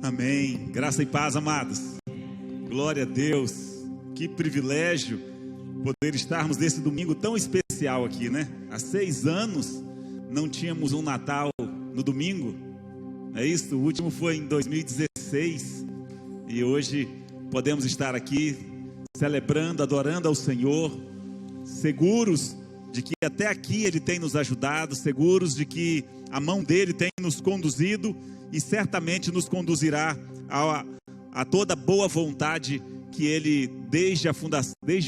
Amém. Graça e paz, amados. Glória a Deus. Que privilégio poder estarmos nesse domingo tão especial aqui, né? Há 6 anos não tínhamos um Natal no domingo. É isso? O último foi em 2016. E hoje podemos estar aqui celebrando, adorando ao Senhor, seguros de que até aqui Ele tem nos ajudado, seguros de que a mão dEle tem nos conduzido e certamente nos conduzirá a toda boa vontade que Ele, desde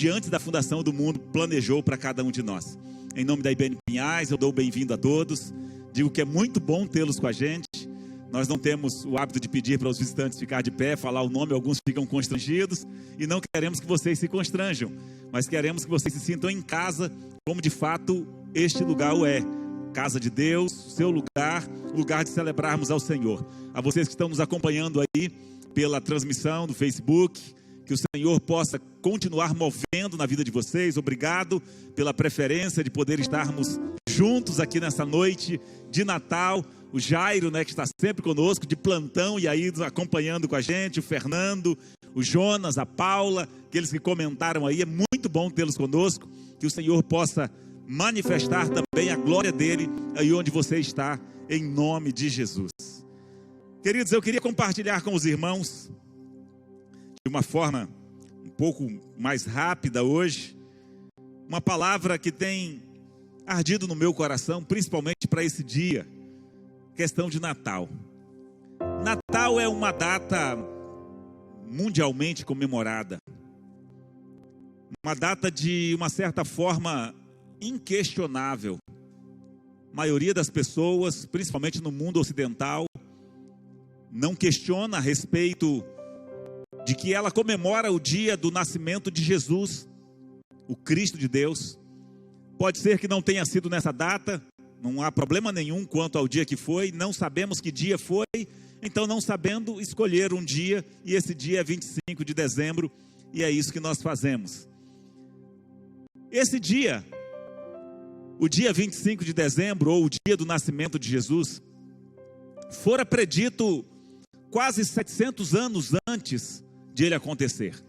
antes da fundação do mundo, planejou para cada um de nós. Em nome da IBN Pinhais, eu dou bem-vindo a todos. Digo que é muito bom tê-los com a gente. Nós não temos o hábito de pedir para os visitantes ficar de pé, falar o nome, alguns ficam constrangidos, e não queremos que vocês se constranjam, mas queremos que vocês se sintam em casa, como de fato este lugar o é. Casa de Deus, seu lugar, lugar de celebrarmos ao Senhor. A vocês que estão nos acompanhando aí pela transmissão do Facebook, que o Senhor possa continuar movendo na vida de vocês. Obrigado pela preferência de poder estarmos juntos aqui nessa noite de Natal. O Jairo, né, que está sempre conosco, de plantão, e aí acompanhando com a gente, o Fernando, o Jonas, a Paula, aqueles que comentaram aí, é muito bom tê-los conosco, que o Senhor possa manifestar também a glória dele aí onde você está, em nome de Jesus. Queridos, eu queria compartilhar com os irmãos, de uma forma um pouco mais rápida hoje, uma palavra que tem ardido no meu coração, principalmente para esse dia, questão de Natal. Natal é uma data mundialmente comemorada, uma data de uma certa forma inquestionável. A maioria das pessoas, principalmente no mundo ocidental, não questiona a respeito de que ela comemora o dia do nascimento de Jesus, o Cristo de Deus. Pode ser que não tenha sido nessa data, não há problema nenhum quanto ao dia que foi, não sabemos que dia foi, então não sabendo escolher um dia, e esse dia é 25 de dezembro, e é isso que nós fazemos. Esse dia, o dia 25 de dezembro, ou o dia do nascimento de Jesus, fora predito quase 700 anos antes de ele acontecer.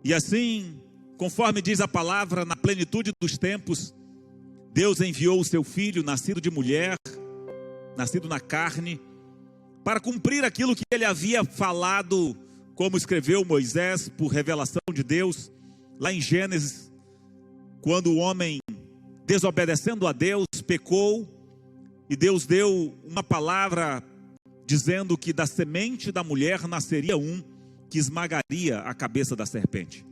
E assim, conforme diz a palavra, na plenitude dos tempos, Deus enviou o seu Filho, nascido de mulher, nascido na carne, para cumprir aquilo que ele havia falado, como escreveu Moisés, por revelação de Deus, lá em Gênesis, quando o homem, desobedecendo a Deus, pecou, e Deus deu uma palavra dizendo que da semente da mulher nasceria um que esmagaria a cabeça da serpente.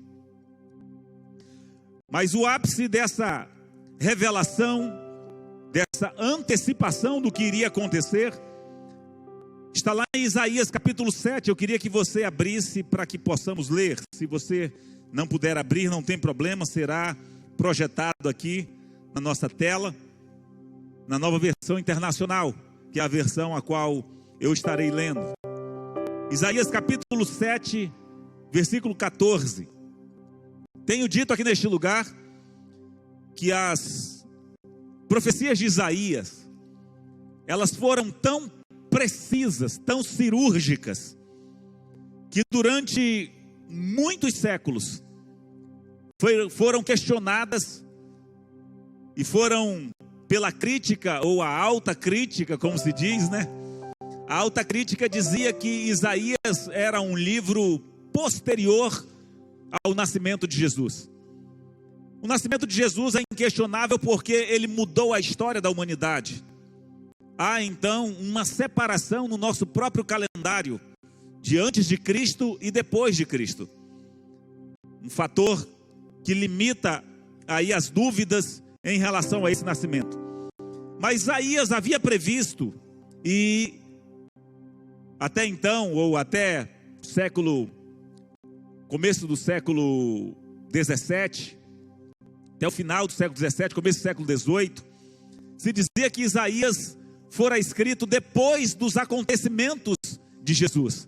Mas o ápice dessa revelação, dessa antecipação do que iria acontecer, está lá em Isaías capítulo 7. Eu queria que você abrisse para que possamos ler. Se você não puder abrir, não tem problema, será projetado aqui na nossa tela, na nova versão internacional, que é a versão a qual eu estarei lendo. Isaías capítulo 7, versículo 14. Tenho dito aqui neste lugar que as profecias de Isaías, elas foram tão precisas, tão cirúrgicas, que durante muitos séculos foram questionadas e foram pela crítica, ou a alta crítica, como se diz, né? A alta crítica dizia que Isaías era um livro posterior ao nascimento de Jesus. O nascimento de Jesus é inquestionável porque ele mudou a história da humanidade. Há então uma separação no nosso próprio calendário de antes de Cristo e depois de Cristo. Um fator que limita aí as dúvidas em relação a esse nascimento. Mas Isaías havia previsto, e até então, ou até começo do século 17, até o final do século 17, começo do século 18, se dizia que Isaías fora escrito depois dos acontecimentos de Jesus.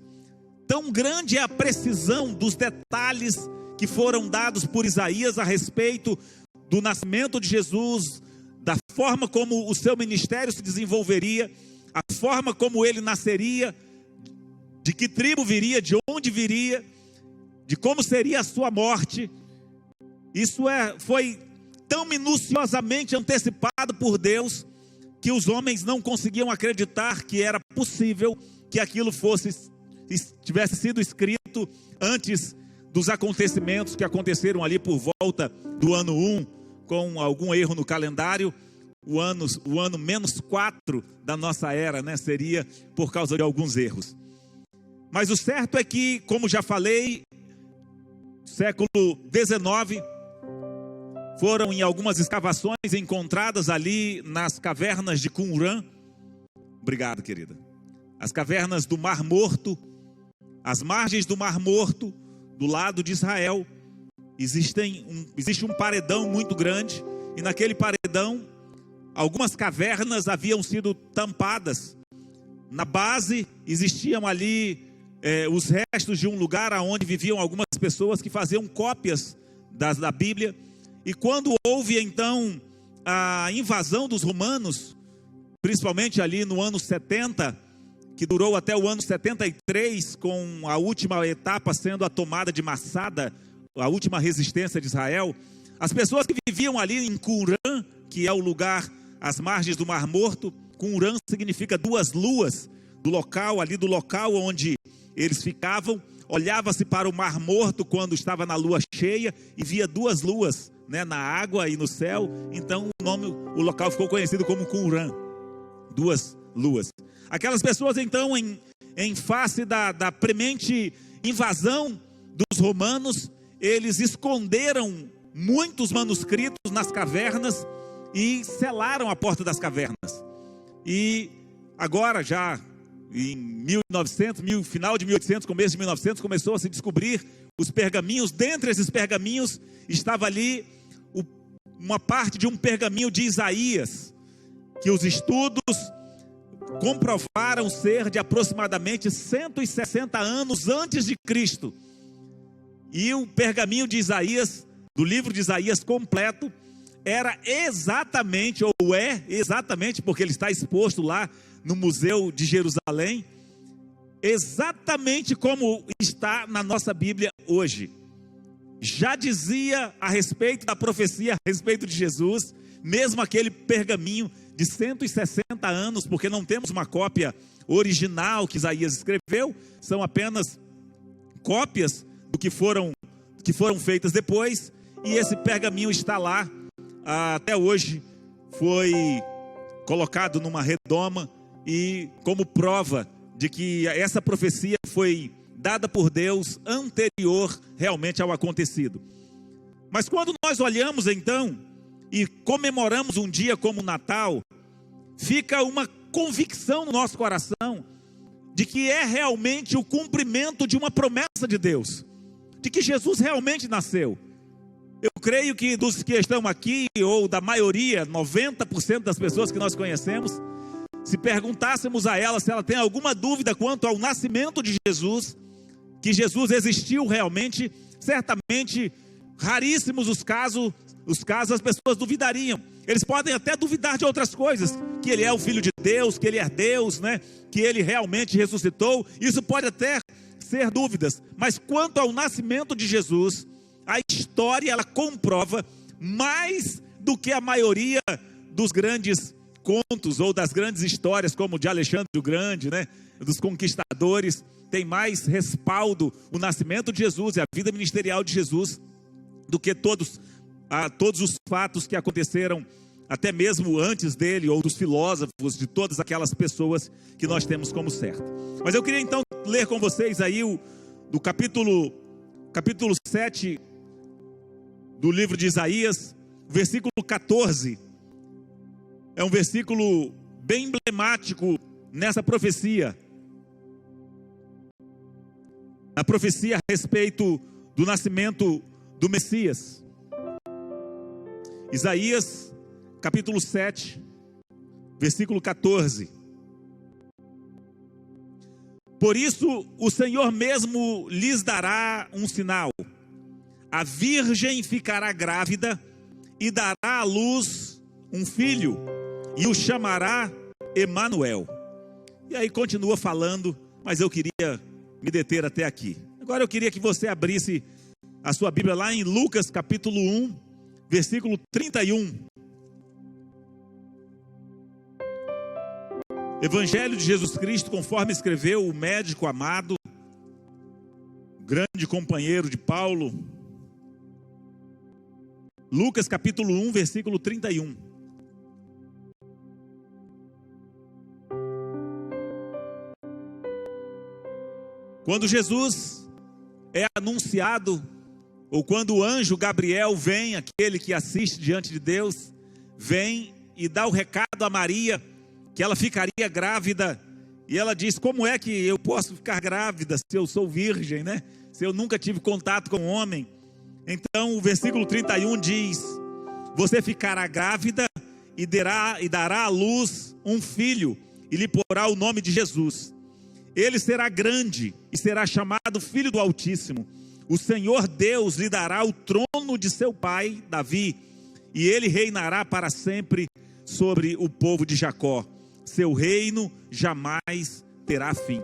Tão grande é a precisão dos detalhes que foram dados por Isaías a respeito do nascimento de Jesus, da forma como o seu ministério se desenvolveria, a forma como ele nasceria, de que tribo viria, de onde viria, de como seria a sua morte. Isso foi tão minuciosamente antecipado por Deus, que os homens não conseguiam acreditar que era possível que aquilo tivesse sido escrito antes dos acontecimentos que aconteceram ali por volta do ano 1, com algum erro no calendário. O ano -4 da nossa era, né? Seria por causa de alguns erros. Mas o certo é que, como já falei, século XIX, foram em algumas escavações encontradas ali nas cavernas de Qumran. Obrigado, querida. As cavernas do Mar Morto, as margens do Mar Morto, do lado de Israel, existe um paredão muito grande, e naquele paredão, algumas cavernas haviam sido tampadas. Na base existiam ali os restos de um lugar onde viviam algumas pessoas que faziam cópias da Bíblia. E quando houve então a invasão dos romanos, principalmente ali no ano 70, que durou até o ano 73, com a última etapa sendo a tomada de Massada, a última resistência de Israel, as pessoas que viviam ali em Qumran, que é o lugar às margens do Mar Morto, Qumran significa 2 luas, do local onde eles ficavam, olhava-se para o Mar Morto quando estava na lua cheia e via 2 luas, né, na água e no céu. Então o local ficou conhecido como Qumran, 2 luas. Aquelas pessoas então, em face da premente invasão dos romanos, eles esconderam muitos manuscritos nas cavernas e selaram a porta das cavernas. E agora já em 1900, final de 1800, começo de 1900, começou a se descobrir os pergaminhos. Dentre esses pergaminhos estava ali uma parte de um pergaminho de Isaías, que os estudos comprovaram ser de aproximadamente 160 anos antes de Cristo. E o pergaminho de Isaías, do livro de Isaías completo, era exatamente, ou é exatamente, porque ele está exposto lá no Museu de Jerusalém, exatamente como está na nossa Bíblia hoje. Já dizia a respeito da profecia, a respeito de Jesus, mesmo aquele pergaminho de 160 anos, porque não temos uma cópia original que Isaías escreveu, são apenas cópias do que foram feitas depois, e esse pergaminho está lá, até hoje foi colocado numa redoma, e como prova de que essa profecia foi dada por Deus anterior realmente ao acontecido. Mas quando nós olhamos então e comemoramos um dia como o Natal, fica uma convicção no nosso coração de que é realmente o cumprimento de uma promessa de Deus, de que Jesus realmente nasceu. Eu creio que dos que estão aqui, ou da maioria, 90% das pessoas que nós conhecemos, se perguntássemos a ela se ela tem alguma dúvida quanto ao nascimento de Jesus, que Jesus existiu realmente, certamente, raríssimos os casos as pessoas duvidariam. Eles podem até duvidar de outras coisas, que ele é o Filho de Deus, que ele é Deus, né? Que ele realmente ressuscitou. Isso pode até ser dúvidas, mas quanto ao nascimento de Jesus, a história ela comprova mais do que a maioria dos grandes contos ou das grandes histórias, como de Alexandre o Grande, né? Dos conquistadores. Tem mais respaldo o nascimento de Jesus e a vida ministerial de Jesus do que todos os fatos que aconteceram até mesmo antes dele, ou dos filósofos, de todas aquelas pessoas que nós temos como certo. Mas eu queria então ler com vocês aí do capítulo 7 do livro de Isaías, versículo 14. É um versículo bem emblemático nessa profecia. A profecia a respeito do nascimento do Messias. Isaías, capítulo 7, versículo 14. Por isso o Senhor mesmo lhes dará um sinal. A virgem ficará grávida e dará à luz um filho, e o chamará Emanuel. E aí continua falando, mas eu queria me deter até aqui. Agora eu queria que você abrisse a sua Bíblia lá em Lucas capítulo 1, versículo 31. Evangelho de Jesus Cristo, conforme escreveu o médico amado, grande companheiro de Paulo. Lucas capítulo 1, versículo 31. Quando Jesus é anunciado, ou quando o anjo Gabriel vem, aquele que assiste diante de Deus, vem e dá o recado a Maria, que ela ficaria grávida, e ela diz: como é que eu posso ficar grávida se eu sou virgem, né? Se eu nunca tive contato com homem. Então o versículo 31 diz: você ficará grávida e dará à luz um filho, e lhe porá o nome de Jesus. Ele será grande e será chamado Filho do Altíssimo. O Senhor Deus lhe dará o trono de seu pai Davi, e ele reinará para sempre sobre o povo de Jacó. Seu reino jamais terá fim.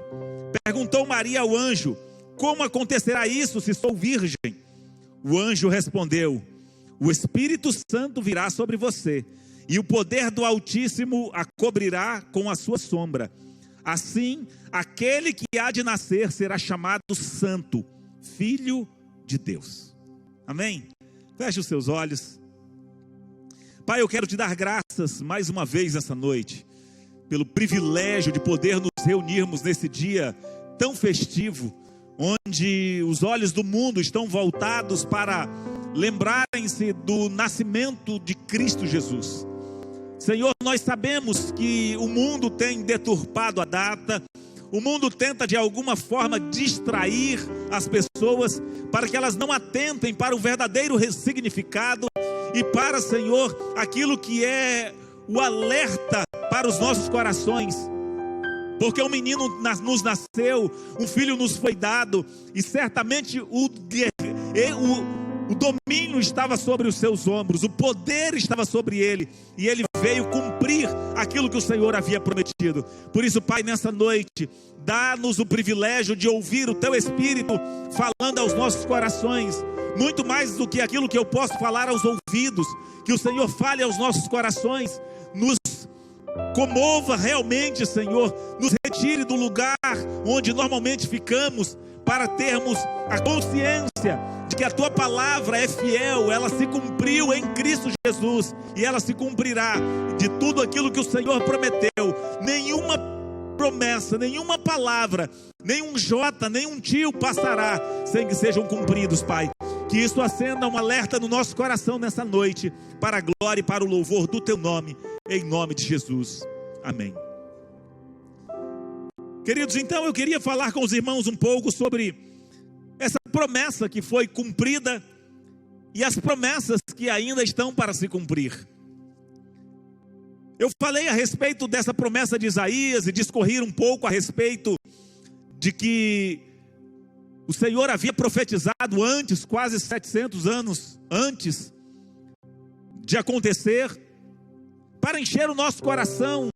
Perguntou Maria ao anjo: como acontecerá isso se sou virgem? O anjo respondeu: o Espírito Santo virá sobre você, e o poder do Altíssimo a cobrirá com a sua sombra. Assim, aquele que há de nascer será chamado Santo, Filho de Deus. Amém? Feche os seus olhos. Pai, eu quero te dar graças mais uma vez essa noite, pelo privilégio de poder nos reunirmos nesse dia tão festivo, onde os olhos do mundo estão voltados para lembrarem-se do nascimento de Cristo Jesus. Senhor, nós sabemos que o mundo tem deturpado a data, o mundo tenta de alguma forma distrair as pessoas para que elas não atentem para o verdadeiro significado e para, Senhor, aquilo que é o alerta para os nossos corações. Porque um menino nos nasceu, um filho nos foi dado, e certamente o domínio estava sobre os seus ombros, o poder estava sobre ele, e ele veio cumprir aquilo que o Senhor havia prometido. Por isso, Pai, nessa noite, dá-nos o privilégio de ouvir o Teu Espírito falando aos nossos corações, muito mais do que aquilo que eu posso falar aos ouvidos. Que o Senhor fale aos nossos corações, nos comova realmente, Senhor, nos retire do lugar onde normalmente ficamos, para termos a consciência de que a Tua palavra é fiel, ela se cumpriu em Cristo Jesus, e ela se cumprirá de tudo aquilo que o Senhor prometeu. Nenhuma promessa, nenhuma palavra, nenhum jota, nenhum tio passará sem que sejam cumpridos, Pai. Que isso acenda um alerta no nosso coração nessa noite, para a glória e para o louvor do Teu nome, em nome de Jesus. Amém. Queridos, então eu queria falar com os irmãos um pouco sobre essa promessa que foi cumprida e as promessas que ainda estão para se cumprir. Eu falei a respeito dessa promessa de Isaías e discorri um pouco a respeito de que o Senhor havia profetizado antes, quase 700 anos antes de acontecer, para encher o nosso coração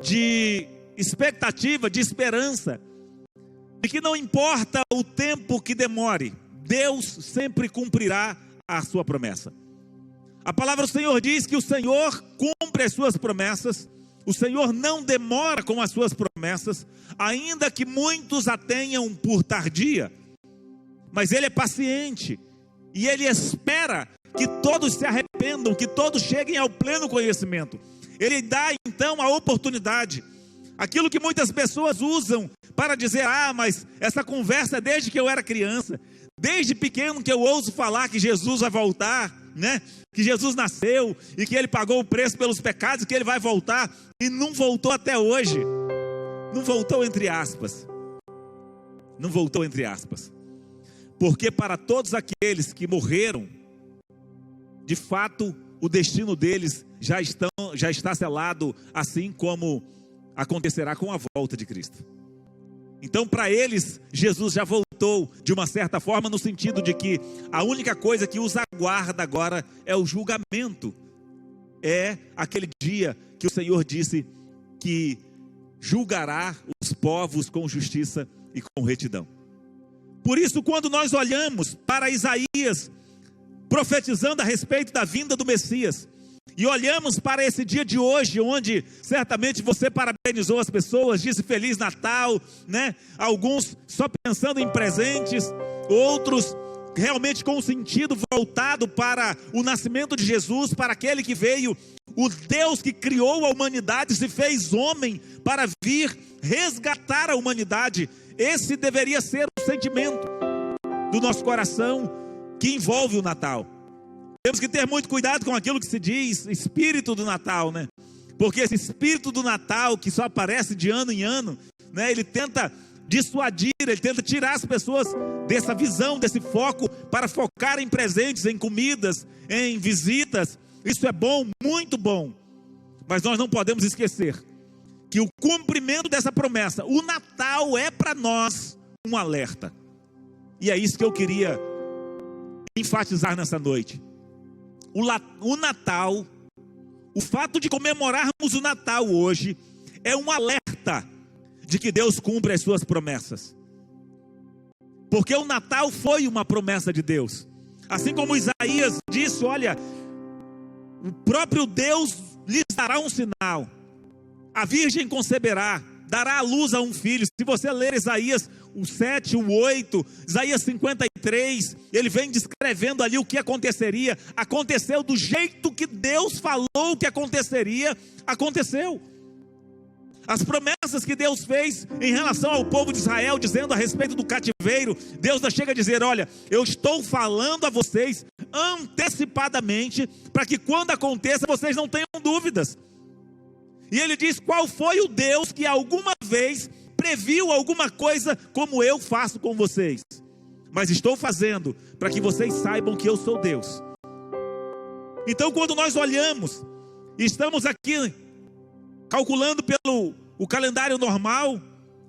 de expectativa, de esperança, de que não importa o tempo que demore, Deus sempre cumprirá a sua promessa. A palavra do Senhor diz que o Senhor cumpre as suas promessas, o Senhor não demora com as suas promessas, ainda que muitos a tenham por tardia, mas Ele é paciente, e Ele espera que todos se arrependam, que todos cheguem ao pleno conhecimento. Ele dá então a oportunidade. Aquilo que muitas pessoas usam para dizer: ah, mas essa conversa é desde que eu era criança, desde pequeno que eu ouço falar que Jesus vai voltar, né? Que Jesus nasceu e que Ele pagou o preço pelos pecados, que Ele vai voltar, e não voltou até hoje. Não voltou entre aspas. Não voltou entre aspas. Porque para todos aqueles que morreram, de fato, o destino deles já está selado, assim como acontecerá com a volta de Cristo. Então, para eles, Jesus já voltou de uma certa forma, no sentido de que a única coisa que os aguarda agora é o julgamento. É aquele dia que o Senhor disse que julgará os povos com justiça e com retidão. Por isso, quando nós olhamos para Isaías profetizando a respeito da vinda do Messias, e olhamos para esse dia de hoje, onde certamente você parabenizou as pessoas, disse Feliz Natal, né? Alguns só pensando em presentes, outros realmente com o sentido voltado para o nascimento de Jesus, para aquele que veio, o Deus que criou a humanidade, se fez homem para vir resgatar a humanidade. Esse deveria ser o sentimento do nosso coração que envolve o Natal. Temos que ter muito cuidado com aquilo que se diz espírito do Natal, né? Porque esse espírito do Natal que só aparece de ano em ano, né? Ele tenta dissuadir, ele tenta tirar as pessoas dessa visão, desse foco, para focar em presentes, em comidas, em visitas. Isso é bom, muito bom. Mas nós não podemos esquecer que o cumprimento dessa promessa, o Natal é para nós um alerta. E é isso que eu queria enfatizar nessa noite. O Natal, o fato de comemorarmos o Natal hoje, é um alerta de que Deus cumpre as suas promessas. Porque o Natal foi uma promessa de Deus. Assim como Isaías disse, olha, o próprio Deus lhes dará um sinal. A virgem conceberá, dará à luz a um filho. Se você ler Isaías o 7, o 8, Isaías 53, ele vem descrevendo ali o que aconteceria. Aconteceu do jeito que Deus falou que aconteceria, aconteceu. As promessas que Deus fez em relação ao povo de Israel, dizendo a respeito do cativeiro, Deus já chega a dizer, olha, eu estou falando a vocês antecipadamente, para que quando aconteça, vocês não tenham dúvidas. E ele diz, qual foi o Deus que alguma vez previu alguma coisa como eu faço com vocês? Mas estou fazendo para que vocês saibam que eu sou Deus. Então, quando nós olhamos, estamos aqui calculando pelo o calendário normal,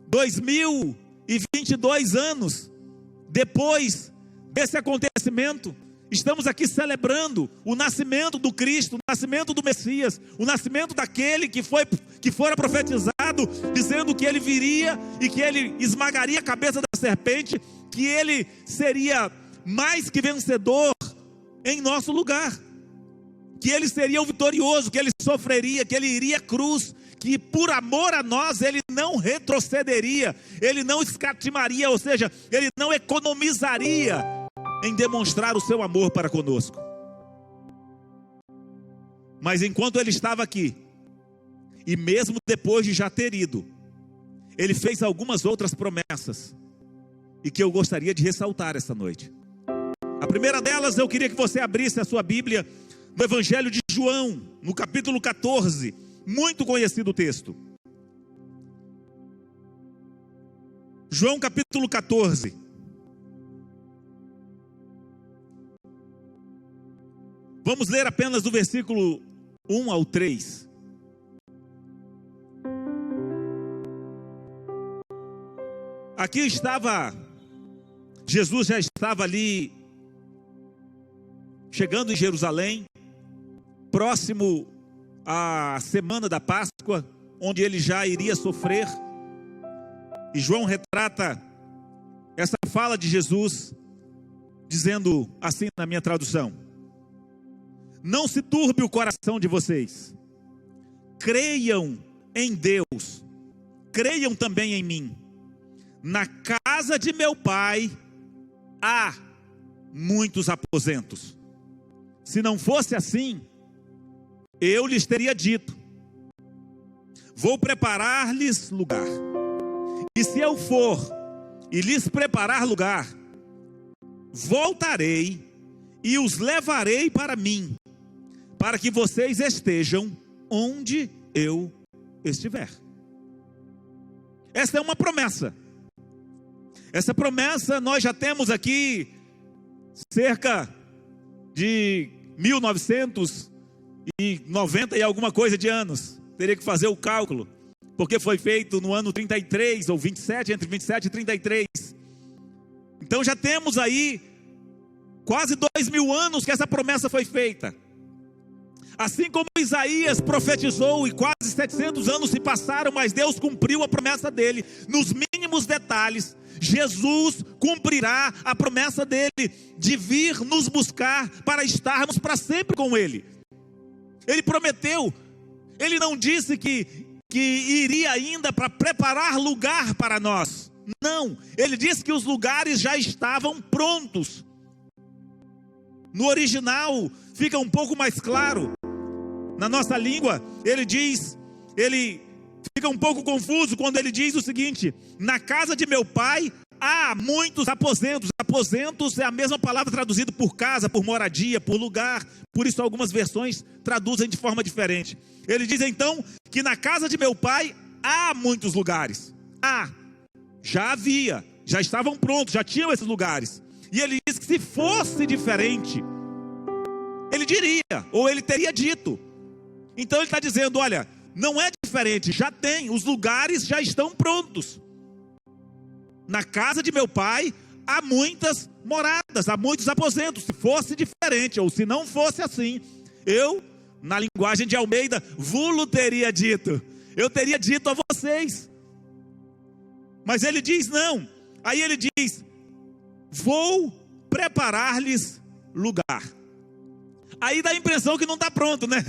2022 anos depois desse acontecimento, estamos aqui celebrando o nascimento do Cristo, o nascimento do Messias, o nascimento daquele que fora profetizado, dizendo que ele viria e que ele esmagaria a cabeça da serpente, que ele seria mais que vencedor em nosso lugar, que ele seria o vitorioso, que ele sofreria, que ele iria à cruz, que por amor a nós ele não retrocederia, ele não escatimaria, ou seja, ele não economizaria em demonstrar o seu amor para conosco. Mas enquanto ele estava aqui, e mesmo depois de já ter ido, ele fez algumas outras promessas, e que eu gostaria de ressaltar essa noite. A primeira delas, eu queria que você abrisse a sua Bíblia no Evangelho de João, no capítulo 14, muito conhecido o texto. João capítulo 14. Vamos ler apenas do versículo 1 ao 3. Aqui estava, Jesus já estava ali, chegando em Jerusalém, próximo à semana da Páscoa, onde ele já iria sofrer. E João retrata essa fala de Jesus, dizendo assim na minha tradução: não se turbe o coração de vocês, creiam em Deus, creiam também em mim. Na casa de meu pai há muitos aposentos. Se não fosse assim, eu lhes teria dito: vou preparar-lhes lugar. E se eu for e lhes preparar lugar, voltarei e os levarei para mim, para que vocês estejam onde eu estiver. Essa é uma promessa. Essa promessa nós já temos aqui cerca de 1990 e alguma coisa de anos. Teria que fazer o cálculo, porque foi feito no ano 33 ou 27, entre 27 e 33. Então já temos aí quase 2000 anos que essa promessa foi feita. Assim como Isaías profetizou e quase 700 anos se passaram, mas Deus cumpriu a promessa dele nos mínimos detalhes. Jesus cumprirá a promessa dele de vir nos buscar para estarmos para sempre com ele. Ele prometeu, ele não disse que iria ainda para preparar lugar para nós. Não, ele disse que os lugares já estavam prontos. No original fica um pouco mais claro. Na nossa língua, ele fica um pouco confuso quando ele diz o seguinte: na casa de meu pai há muitos aposentos. Aposentos é a mesma palavra traduzida por casa, por moradia, por lugar. Por isso algumas versões traduzem de forma diferente. Ele diz então que na casa de meu pai há muitos lugares. Já havia, já estavam prontos, já tinham esses lugares. E ele diz que se fosse diferente, ele diria, ou ele teria dito. Então ele está dizendo, olha, não é diferente, já tem, os lugares já estão prontos. Na casa de meu pai há muitas moradas, há muitos aposentos. Se fosse diferente, ou se não fosse assim, eu, na linguagem de Almeida, vulo teria dito. Eu teria dito a vocês. Mas ele diz não. Aí ele diz, vou preparar-lhes lugar. Aí dá a impressão que não está pronto, né?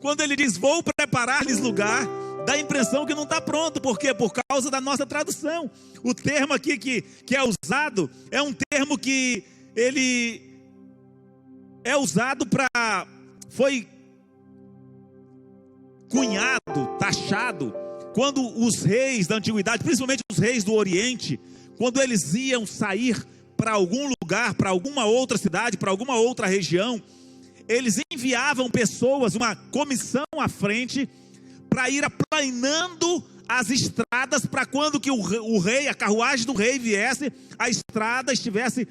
Quando ele diz, vou preparar-lhes lugar, dá a impressão que não está pronto. Por quê? Por causa da nossa tradução. O termo aqui que é usado, é um termo que ele é usado para... Foi cunhado, taxado, quando os reis da antiguidade, principalmente os reis do Oriente, quando eles iam sair para algum lugar, para alguma outra cidade, para alguma outra região, eles enviavam pessoas, uma comissão à frente, para ir aplanando as estradas, para quando que o rei, a carruagem do rei viesse, a estrada estivesse,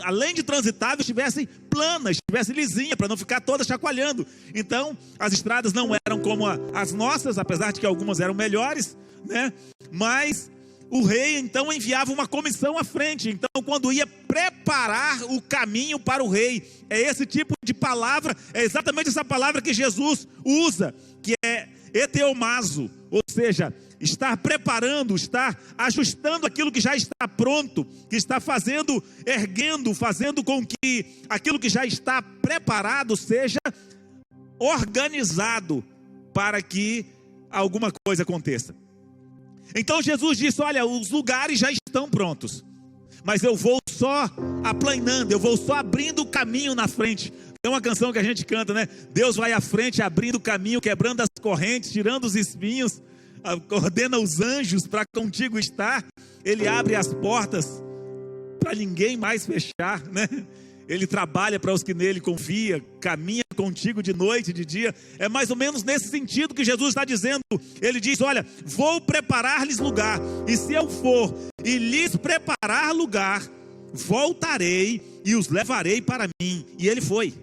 além de transitável, estivesse plana, estivesse lisinha, para não ficar toda chacoalhando. Então, as estradas não eram como as nossas, apesar de que algumas eram melhores, né? Mas o rei então enviava uma comissão à frente. Então, quando ia preparar o caminho para o rei, é esse tipo de palavra, é exatamente essa palavra que Jesus usa, que é eteomazo, ou seja, estar preparando, estar ajustando aquilo que já está pronto, que está fazendo com que aquilo que já está preparado seja organizado para que alguma coisa aconteça. Então Jesus disse, olha, os lugares já estão prontos, mas eu vou só aplanando, eu vou só abrindo o caminho na frente. Tem uma canção que a gente canta, né? Deus vai à frente, abrindo o caminho, quebrando as correntes, tirando os espinhos, ordena os anjos para contigo estar. Ele abre as portas para ninguém mais fechar, né? Ele trabalha para os que nele confiam, caminha contigo de noite e de dia. É mais ou menos nesse sentido que Jesus está dizendo. Ele diz, olha, vou preparar-lhes lugar, e se eu for e lhes preparar lugar, voltarei e os levarei para mim. E ele foi,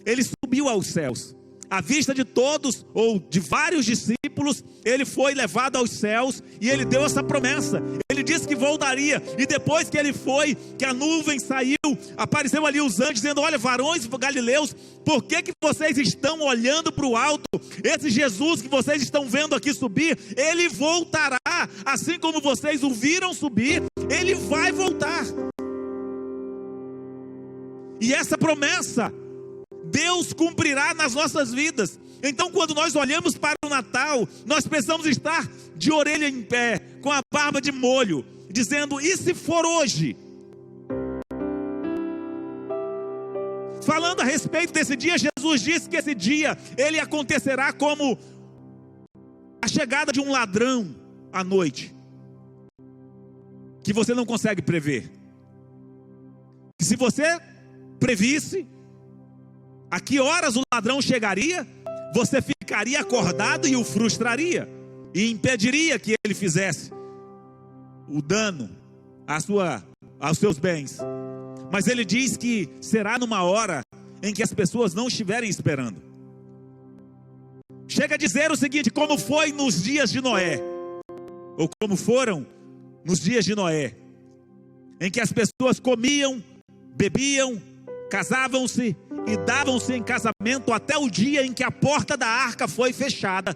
ele subiu aos céus, à vista de todos, ou de vários discípulos, ele foi levado aos céus, e ele deu essa promessa, ele disse que voltaria, e depois que ele foi, que a nuvem saiu, apareceu ali os anjos, dizendo, olha, varões galileus, por que vocês estão olhando para o alto? Esse Jesus que vocês estão vendo aqui subir, ele voltará, assim como vocês o viram subir, ele vai voltar. E essa promessa Deus cumprirá nas nossas vidas. Então, quando nós olhamos para o Natal, nós precisamos estar de orelha em pé, com a barba de molho, dizendo, e se for hoje? Falando a respeito desse dia, Jesus disse que esse dia, ele acontecerá como a chegada de um ladrão à noite, que você não consegue prever. Que se você previsse a que horas o ladrão chegaria, você ficaria acordado e o frustraria, e impediria que ele fizesse o dano aos seus bens. Mas ele diz que será numa hora em que as pessoas não estiverem esperando. Chega a dizer o seguinte, como foi nos dias de Noé, ou como foram nos dias de Noé, em que as pessoas comiam, bebiam, casavam-se e davam-se em casamento até o dia em que a porta da arca foi fechada.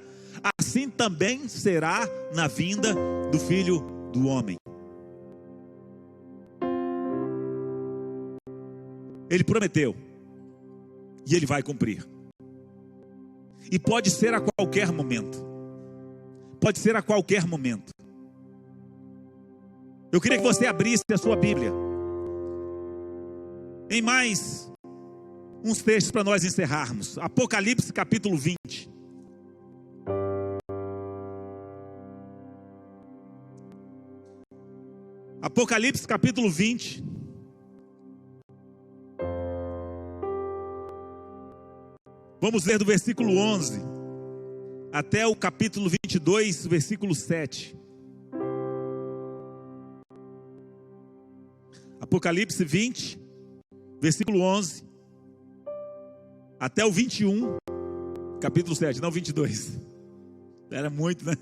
Assim também será na vinda do Filho do Homem. Ele prometeu e ele vai cumprir. E pode ser a qualquer momento. Pode ser a qualquer momento. Eu queria que você abrisse a sua Bíblia em mais uns textos para nós encerrarmos. Apocalipse capítulo 20. Apocalipse capítulo 20. Vamos ler do versículo 11 até o capítulo 22, versículo 7. Apocalipse 20, versículo 11 até o 21, capítulo 7, não 22. Era muito, né?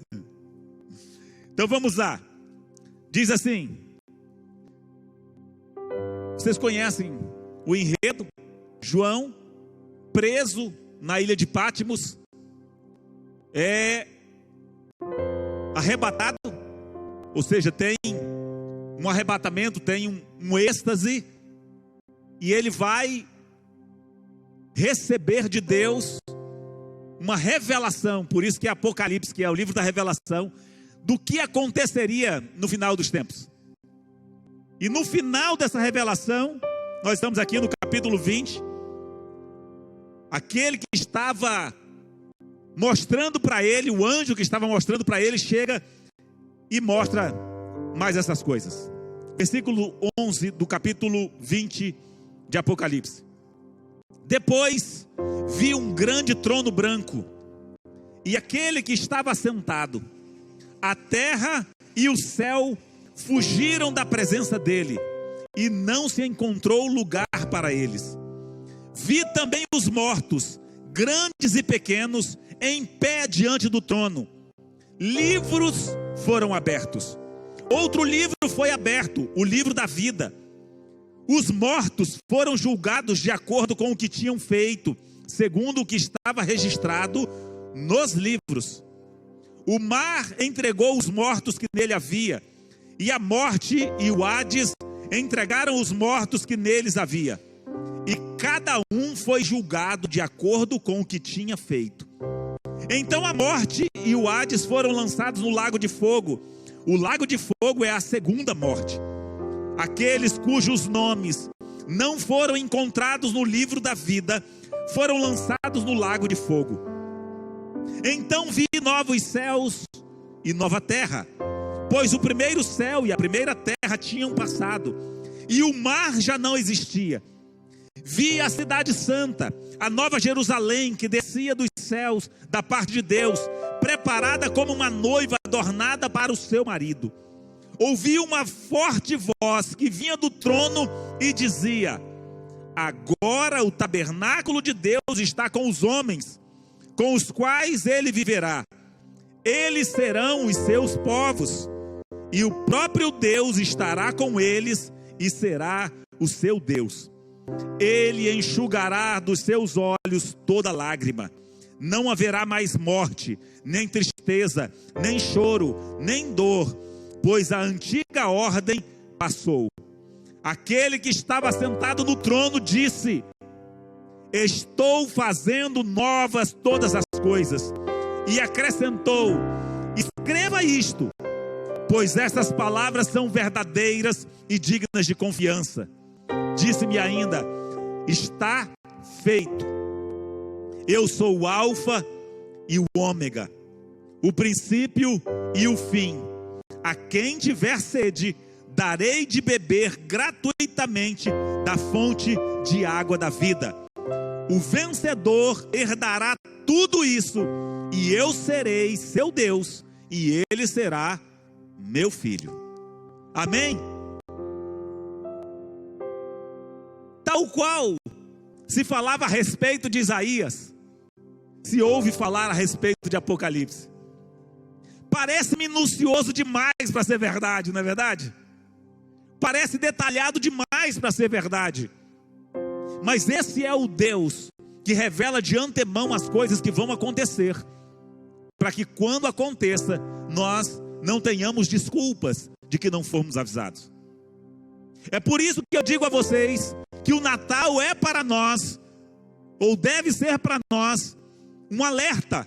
Então vamos lá. Diz assim: vocês conhecem o enredo? João, preso na ilha de Patmos, é arrebatado, ou seja, tem um arrebatamento, tem um êxtase, e ele vai receber de Deus uma revelação. Por isso que é Apocalipse, que é o livro da revelação, do que aconteceria no final dos tempos. E no final dessa revelação, nós estamos aqui no capítulo 20, aquele que estava mostrando para ele, o anjo que estava mostrando para ele, chega e mostra mais essas coisas. Versículo 11 do capítulo 20 de Apocalipse. Depois vi um grande trono branco e aquele que estava sentado. A terra e o céu fugiram da presença dele e não se encontrou lugar para eles. Vi também os mortos, grandes e pequenos, em pé diante do trono. Livros foram abertos. Outro livro foi aberto, o livro da vida. Os mortos foram julgados de acordo com o que tinham feito, segundo o que estava registrado nos livros. O mar entregou os mortos que nele havia, e a morte e o Hades entregaram os mortos que neles havia. E cada um foi julgado de acordo com o que tinha feito. Então a morte e o Hades foram lançados no lago de fogo. O lago de fogo é a segunda morte. Aqueles cujos nomes não foram encontrados no livro da vida foram lançados no lago de fogo. Então vi novos céus e nova terra, pois o primeiro céu e a primeira terra tinham passado, e o mar já não existia. Vi a cidade santa, a nova Jerusalém, que descia dos céus da parte de Deus, preparada como uma noiva adornada para o seu marido. Ouvi uma forte voz que vinha do trono e dizia: agora o tabernáculo de Deus está com os homens, com os quais ele viverá. Eles serão os seus povos, e o próprio Deus estará com eles e será o seu Deus. Ele enxugará dos seus olhos toda lágrima. Não haverá mais morte, nem tristeza, nem choro, nem dor, pois a antiga ordem passou. Aquele que estava sentado no trono disse: estou fazendo novas todas as coisas. E acrescentou: escreva isto, pois essas palavras são verdadeiras e dignas de confiança. Disse-me ainda: está feito. Eu sou o Alfa e o Ômega, o princípio e o fim. A quem tiver sede, darei de beber gratuitamente da fonte de água da vida. O vencedor herdará tudo isso, e eu serei seu Deus, e ele será meu filho. Amém? Tal qual se falava a respeito de Isaías, se ouve falar a respeito de Apocalipse. Parece minucioso demais para ser verdade, não é verdade? Parece detalhado demais para ser verdade. Mas esse é o Deus que revela de antemão as coisas que vão acontecer, para que quando aconteça, nós não tenhamos desculpas de que não fomos avisados. É por isso que eu digo a vocês que o Natal é para nós, ou deve ser para nós, um alerta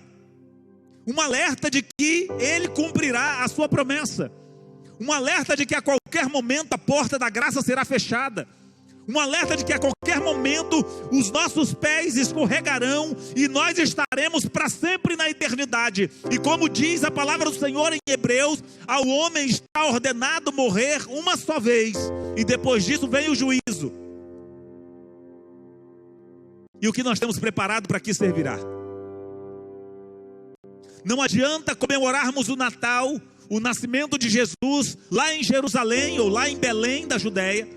de que Ele cumprirá a sua promessa, um alerta de que a qualquer momento a porta da graça será fechada, um alerta de que a qualquer momento os nossos pés escorregarão e nós estaremos para sempre na eternidade. E como diz a palavra do Senhor em Hebreus, ao homem está ordenado morrer uma só vez, e depois disso vem o juízo. E o que nós temos preparado para que servirá? Não adianta comemorarmos o Natal, o nascimento de Jesus, lá em Jerusalém ou lá em Belém da Judéia,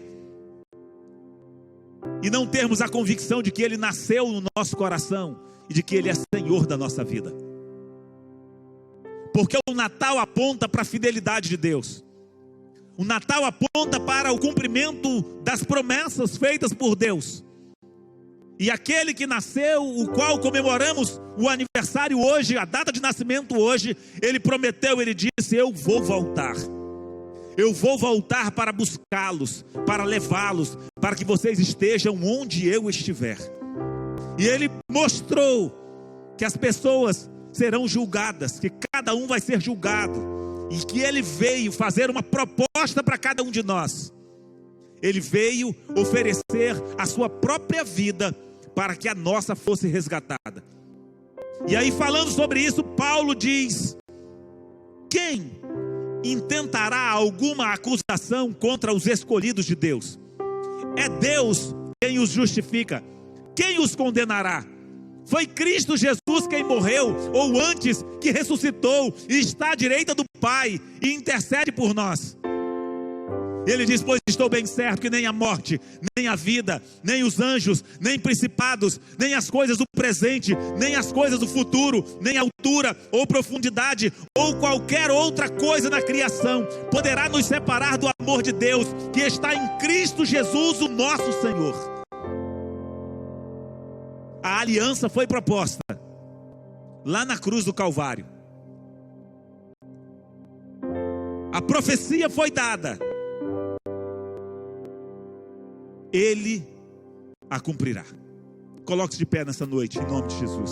e não termos a convicção de que Ele nasceu no nosso coração e de que Ele é Senhor da nossa vida. Porque o Natal aponta para a fidelidade de Deus. O Natal aponta para o cumprimento das promessas feitas por Deus. E aquele que nasceu, o qual comemoramos o aniversário hoje, a data de nascimento hoje, ele prometeu, ele disse: eu vou voltar. Eu vou voltar para buscá-los, para levá-los, para que vocês estejam onde eu estiver. E ele mostrou que as pessoas serão julgadas, que cada um vai ser julgado, e que ele veio fazer uma proposta para cada um de nós. Ele veio oferecer a sua própria vida para que a nossa fosse resgatada. E aí, falando sobre isso, Paulo diz: quem intentará alguma acusação contra os escolhidos de Deus? É Deus quem os justifica. Quem os condenará? Foi Cristo Jesus quem morreu, ou antes, que ressuscitou e está à direita do Pai e intercede por nós. Ele diz: pois estou bem certo que nem a morte, nem a vida, nem os anjos, nem principados, nem as coisas do presente, nem as coisas do futuro, nem altura ou profundidade, ou qualquer outra coisa na criação, poderá nos separar do amor de Deus, que está em Cristo Jesus, o nosso Senhor. A aliança foi proposta lá na cruz do Calvário. A profecia foi dada. Ele a cumprirá. Coloque-se de pé nessa noite, em nome de Jesus.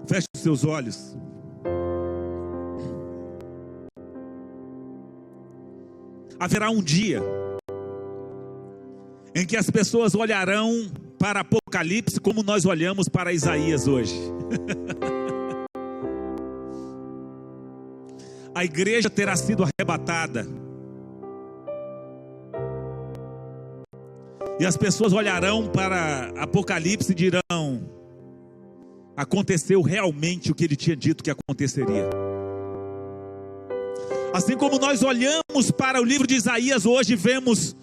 Feche os seus olhos. Haverá um dia em que as pessoas olharão para Apocalipse como nós olhamos para Isaías hoje. A igreja terá sido arrebatada, e as pessoas olharão para Apocalipse e dirão: aconteceu realmente o que ele tinha dito que aconteceria. Assim como nós olhamos para o livro de Isaías hoje, vemos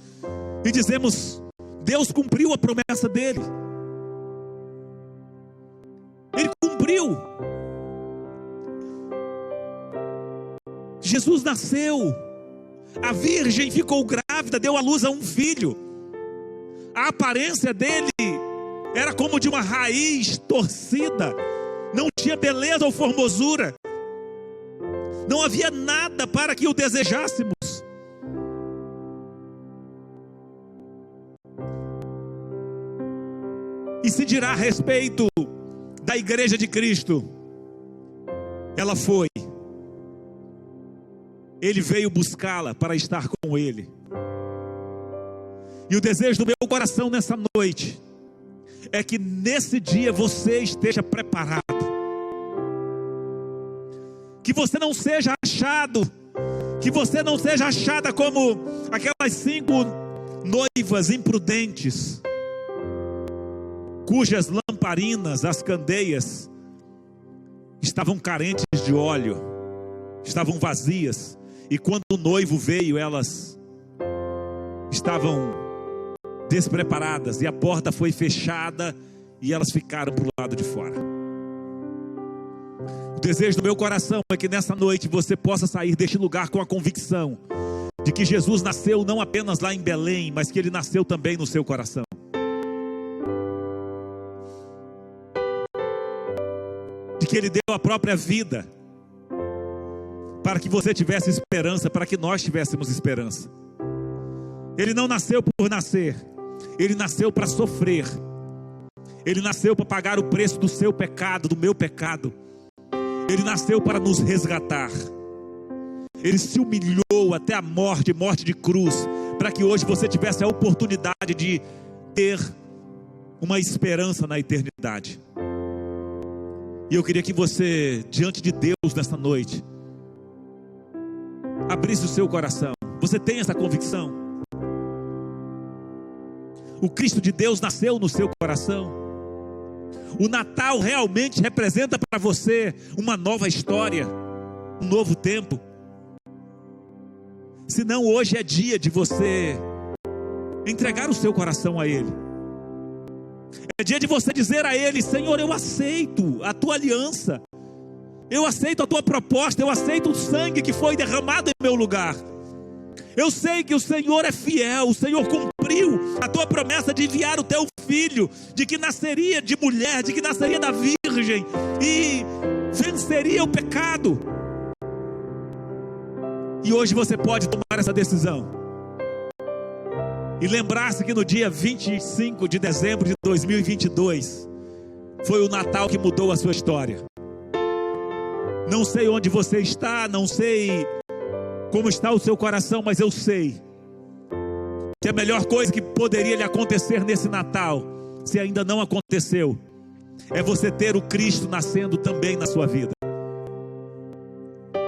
e dizemos: Deus cumpriu a promessa dele. Ele cumpriu. Jesus nasceu, a virgem ficou grávida, deu à luz a um filho. A aparência dele era como de uma raiz torcida, não tinha beleza ou formosura, não havia nada para que o desejássemos. E se dirá a respeito da igreja de Cristo: ela foi, ele veio buscá-la para estar com ele. E o desejo do meu coração nessa noite é que nesse dia você esteja preparado, que você não seja achado, que você não seja achada como aquelas 5 noivas imprudentes, cujas lamparinas, as candeias, estavam carentes de óleo, estavam vazias, e quando o noivo veio, elas estavam despreparadas, e a porta foi fechada, e elas ficaram para o lado de fora. O desejo do meu coração é que nessa noite você possa sair deste lugar com a convicção de que Jesus nasceu não apenas lá em Belém, mas que Ele nasceu também no seu coração. De que Ele deu a própria vida para que você tivesse esperança, para que nós tivéssemos esperança. Ele não nasceu por nascer, Ele nasceu para sofrer. Ele nasceu para pagar o preço do seu pecado, do meu pecado. Ele nasceu para nos resgatar. Ele se humilhou até a morte, morte de cruz, para que hoje você tivesse a oportunidade de ter uma esperança na eternidade. E eu queria que você, diante de Deus nesta noite, abrisse o seu coração. Você tem essa convicção? O Cristo de Deus nasceu no seu coração? O Natal realmente representa para você uma nova história, um novo tempo? Se não, hoje é dia de você entregar o seu coração a Ele. É dia de você dizer a Ele: Senhor, eu aceito a Tua aliança, eu aceito a Tua proposta, eu aceito o sangue que foi derramado em meu lugar. Eu sei que o Senhor é fiel, o Senhor cumpriu a Tua promessa de enviar o Teu Filho, de que nasceria de mulher, de que nasceria da Virgem e venceria o pecado. E hoje você pode tomar essa decisão e lembrar-se que no dia 25 de dezembro de 2022 foi o Natal que mudou a sua história. Não sei onde você está, não sei como está o seu coração, mas eu sei que a melhor coisa que poderia lhe acontecer nesse Natal, se ainda não aconteceu, é você ter o Cristo nascendo também na sua vida.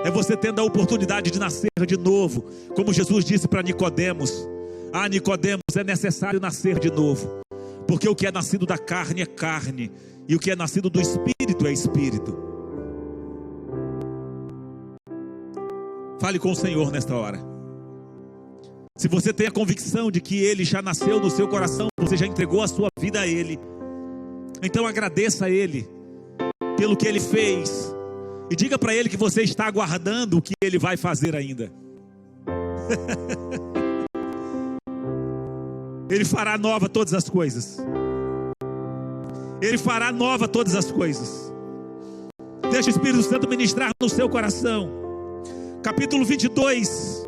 É você tendo a oportunidade de nascer de novo, como Jesus disse para Nicodemos: ah, Nicodemos, é necessário nascer de novo, porque o que é nascido da carne é carne, e o que é nascido do Espírito é Espírito. Fale com o Senhor nesta hora. Se você tem a convicção de que Ele já nasceu no seu coração, você já entregou a sua vida a Ele, então agradeça a Ele pelo que Ele fez, e diga para Ele que você está aguardando o que Ele vai fazer ainda. Ele fará nova todas as coisas. Ele fará nova todas as coisas. Deixa o Espírito Santo ministrar no seu coração. Capítulo 22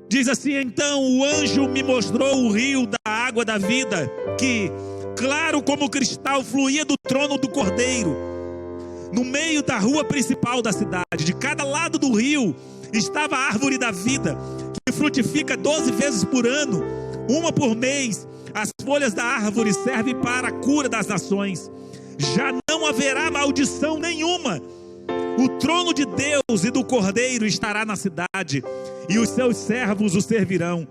diz assim: então o anjo me mostrou o rio da água da vida, que, claro como cristal, fluía do trono do Cordeiro, no meio da rua principal da cidade. De cada lado do rio estava a árvore da vida, que frutifica 12 vezes por ano, uma por mês. As folhas da árvore servem para a cura das nações. Já não haverá maldição nenhuma. O trono de Deus e do Cordeiro estará na cidade, e os seus servos o servirão.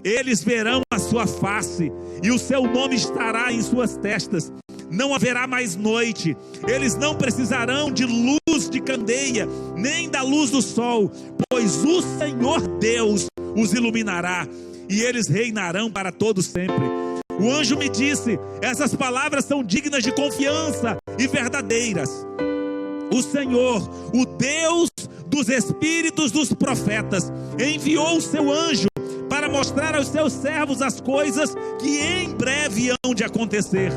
Eles verão a sua face, e o seu nome estará em suas testas. Não haverá mais noite. Eles não precisarão de luz de candeia, nem da luz do sol, pois o Senhor Deus os iluminará, e eles reinarão para todo sempre. O anjo me disse: essas palavras são dignas de confiança e verdadeiras. O Senhor, o Deus dos espíritos dos profetas, enviou o seu anjo para mostrar aos seus servos as coisas que em breve hão de acontecer.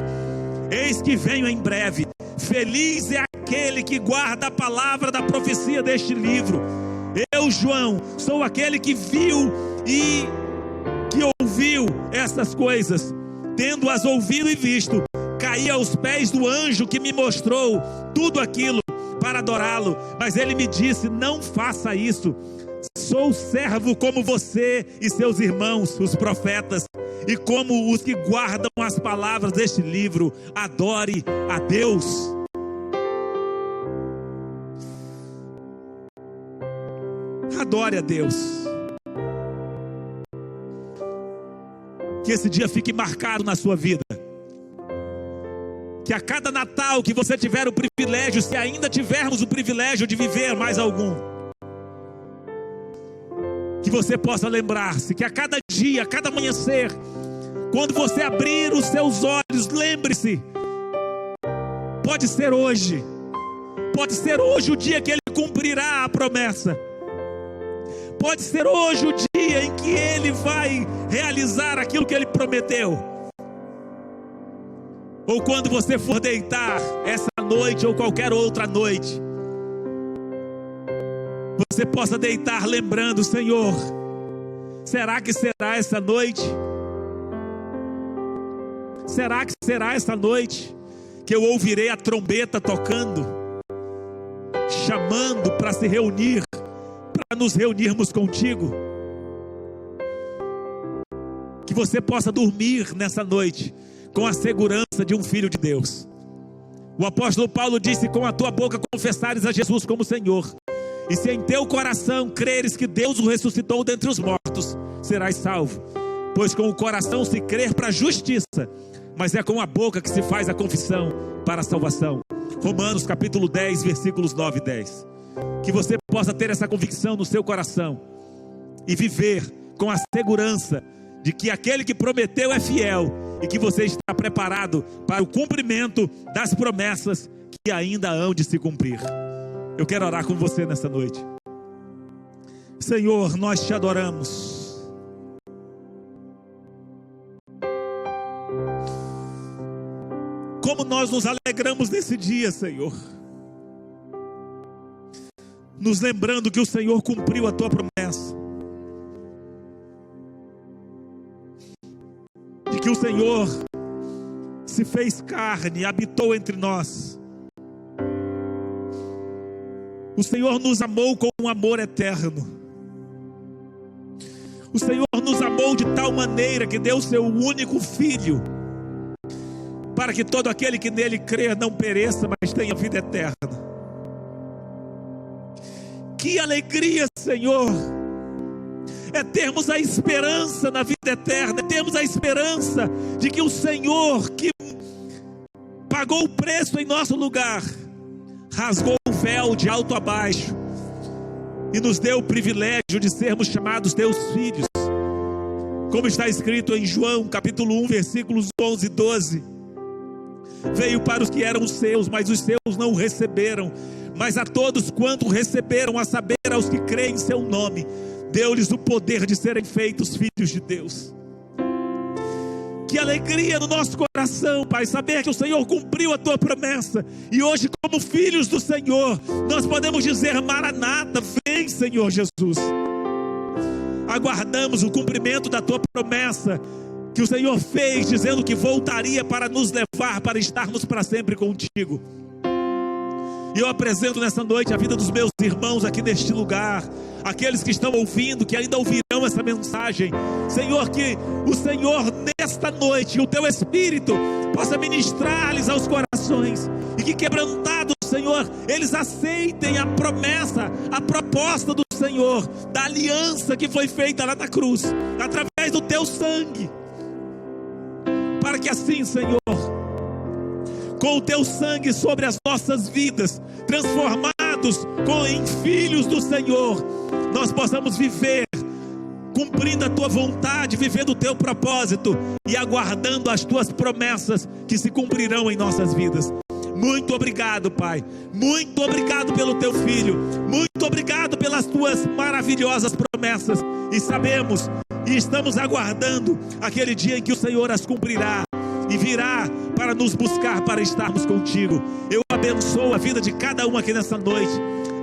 Eis que venho em breve. Feliz é aquele que guarda a palavra da profecia deste livro. Eu, João, sou aquele que viu e que ouviu essas coisas. Tendo-as ouvido e visto, caí aos pés do anjo que me mostrou tudo aquilo para adorá-lo. Mas ele me disse: não faça isso. Sou servo como você e seus irmãos, os profetas, e como os que guardam as palavras deste livro. Adore a Deus. Adore a Deus. Que esse dia fique marcado na sua vida. Que a cada Natal que você tiver o privilégio, se ainda tivermos o privilégio de viver mais algum, que você possa lembrar-se que a cada dia, a cada amanhecer, quando você abrir os seus olhos, lembre-se: pode ser hoje, Pode ser hoje o dia que Ele cumprirá a promessa. Pode ser hoje o dia em que Ele vai realizar aquilo que Ele prometeu. Ou quando você for deitar essa noite ou qualquer outra noite, você possa deitar lembrando: Senhor, será que será essa noite? Será que será essa noite que eu ouvirei a trombeta tocando, chamando para se reunir, para nos reunirmos contigo? Que você possa dormir nessa noite com a segurança de um filho de Deus. O apóstolo Paulo disse: com a tua boca confessares a Jesus como Senhor, e se em teu coração creres que Deus o ressuscitou dentre os mortos, serás salvo. Pois com o coração se crer para a justiça, mas é com a boca que se faz a confissão para a salvação. Romanos capítulo 10, versículos 9 e 10. Que você possa ter essa convicção no seu coração e viver com a segurança de que aquele que prometeu é fiel, e que você está preparado para o cumprimento das promessas que ainda hão de se cumprir. Eu quero orar com você nessa noite. Senhor, nós te adoramos. Como nós nos alegramos nesse dia, Senhor, nos lembrando que o Senhor cumpriu a tua promessa, de que o Senhor se fez carne, habitou entre nós. O Senhor nos amou com um amor eterno. O Senhor nos amou de tal maneira que deu o seu único Filho, para que todo aquele que nele crê não pereça, mas tenha vida eterna. Que alegria, Senhor, é termos a esperança na vida eterna, é termos a esperança de que o Senhor, que pagou o preço em nosso lugar, rasgou o véu de alto a baixo e nos deu o privilégio de sermos chamados teus filhos, como está escrito em João capítulo 1, versículos 11 e 12. Veio para os que eram seus, mas os seus não o receberam. Mas a todos quanto receberam, a saber, aos que creem em seu nome, deu-lhes o poder de serem feitos filhos de Deus. Que alegria no nosso coração, Pai, saber que o Senhor cumpriu a tua promessa. E hoje, como filhos do Senhor, nós podemos dizer: Maranata, vem, Senhor Jesus. Aguardamos o cumprimento da tua promessa, que o Senhor fez, dizendo que voltaria para nos levar, para estarmos para sempre contigo. E eu apresento nessa noite a vida dos meus irmãos aqui neste lugar, aqueles que estão ouvindo, que ainda ouvirão essa mensagem. Senhor, que o Senhor nesta noite, o teu Espírito possa ministrar-lhes aos corações, e que quebrantados, Senhor, eles aceitem a promessa, a proposta do Senhor, da aliança que foi feita lá na cruz, através do teu sangue. Para que assim, Senhor, com o teu sangue sobre as nossas vidas, transformados em filhos do Senhor, nós possamos viver cumprindo a tua vontade, vivendo o teu propósito e aguardando as tuas promessas que se cumprirão em nossas vidas. Muito obrigado, Pai. Muito obrigado pelo teu Filho. Muito obrigado pelas tuas maravilhosas promessas. E sabemos e estamos aguardando aquele dia em que o Senhor as cumprirá e virá para nos buscar, para estarmos contigo. Eu abençoo a vida de cada um aqui nessa noite.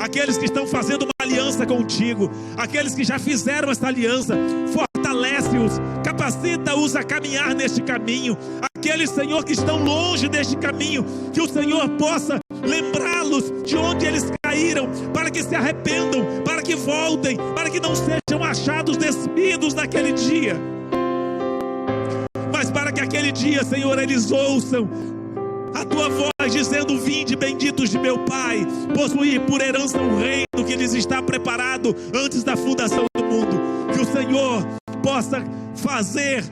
Aqueles que estão fazendo uma aliança contigo, aqueles que já fizeram essa aliança, fortalece-os, capacita-os a caminhar neste caminho. Aqueles, Senhor, que estão longe deste caminho, que o Senhor possa lembrá-los de onde eles caíram, para que se arrependam, para que voltem, para que não sejam achados despidos naquele dia, mas para que aquele dia, Senhor, eles ouçam a tua voz dizendo: vinde benditos de meu Pai, possuir por herança um reino que lhes está preparado antes da fundação do mundo. Que o Senhor possa fazer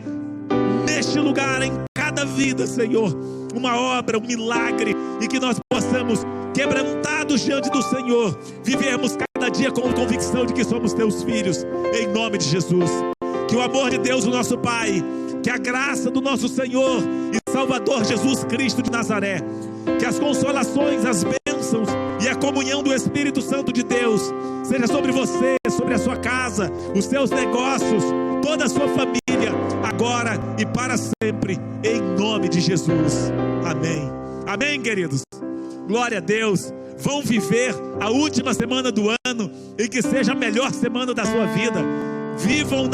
neste lugar, em cada vida, Senhor, uma obra, um milagre, e que nós possamos, quebrantados diante do Senhor, vivermos cada dia com convicção de que somos teus filhos, em nome de Jesus. Que o amor de Deus, o nosso Pai, que a graça do nosso Senhor e Salvador Jesus Cristo de Nazaré, que as consolações, as bênçãos e comunhão do Espírito Santo de Deus seja sobre você, sobre a sua casa, os seus negócios, toda a sua família, agora e para sempre, em nome de Jesus. Amém. Amém, queridos. Glória a Deus. Vão viver a última semana do ano e que seja a melhor semana da sua vida. Vivam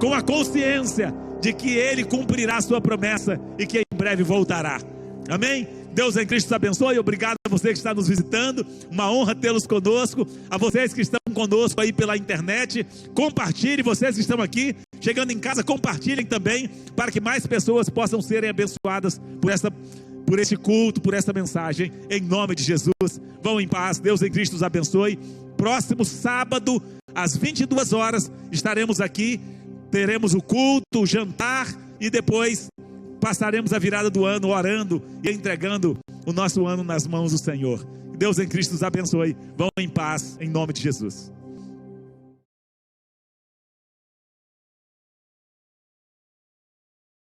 com a consciência de que Ele cumprirá a sua promessa e que em breve voltará. Amém? Deus em Cristo te abençoe. Obrigado a você que está nos visitando. Uma honra tê-los conosco. A vocês que estão conosco aí pela internet, compartilhem. Vocês que estão aqui, chegando em casa, compartilhem também, para que mais pessoas possam serem abençoadas por esse culto, por essa mensagem, em nome de Jesus. Vão em paz, Deus em Cristo os abençoe. Próximo sábado, às 22 horas, estaremos aqui, teremos o culto, o jantar, e depois passaremos a virada do ano orando e entregando o nosso ano nas mãos do Senhor. Deus em Cristo os abençoe. Vão em paz, em nome de Jesus.